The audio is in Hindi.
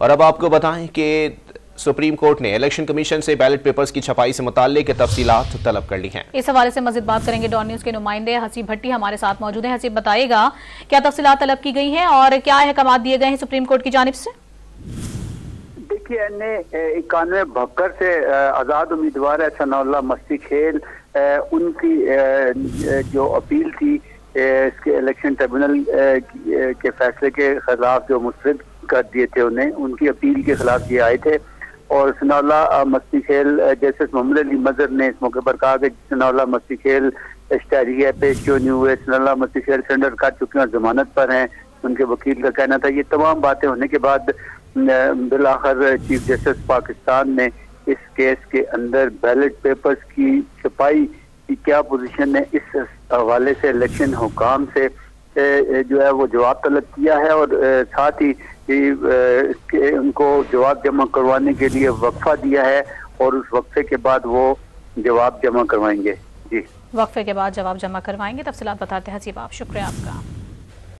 और अब आपको बताएं कि सुप्रीम कोर्ट ने इलेक्शन कमीशन से बैलेट पेपर्स की छपाई से मुताल्लिक तफसीलात तलब कर ली हैं। इस हवाले से मजीद बात करेंगे। डॉन न्यूज के नुमाइंदे हसीब भट्टी हमारे साथ मौजूद हैं। हसीब, बताएगा क्या तफसीलात तलब की गई हैं और क्या अहकाम दिए गए हैं सुप्रीम कोर्ट की जानिब से? देखिए, 91-72 से आजाद उम्मीदवार है सनाउल्लाह मस्ती खेल, उनकी जो अपील थी इसके इलेक्शन ट्रिब्यूनल के फैसले के खिलाफ जो मुस्तरद कर दिए थे उन्हें, उनकी अपील के खिलाफ ये आए थे। और सनाउल्लाह मस्ती खेल जस्टिस मोहम्मद अली मजहर ने इस मौके पर कहा कि सनाउल्लाह मस्ती खेल इश्तारिया पेश क्यों नहीं हुए, सनाउल्लाह मस्ती खेल सरेंडर कर चुके हैं, जमानत पर हैं। उनके वकील का कहना था। ये तमाम बातें होने के बाद बिलाखिर चीफ जस्टिस पाकिस्तान ने इस केस के अंदर बैलेट पेपर्स की छपाई की क्या पोजीशन है, इस हवाले से इलेक्शन हुकाम से जो है वो जवाब तलब किया है और साथ ही उनको जवाब जमा करवाने के लिए वक्फा दिया है और उस वक्फे के बाद वो जवाब जमा करवाएंगे। जी, वक्फे के बाद जवाब जमा करवाएंगे। तफसीलात बताते हैं हसीब आप, शुक्रिया आपका।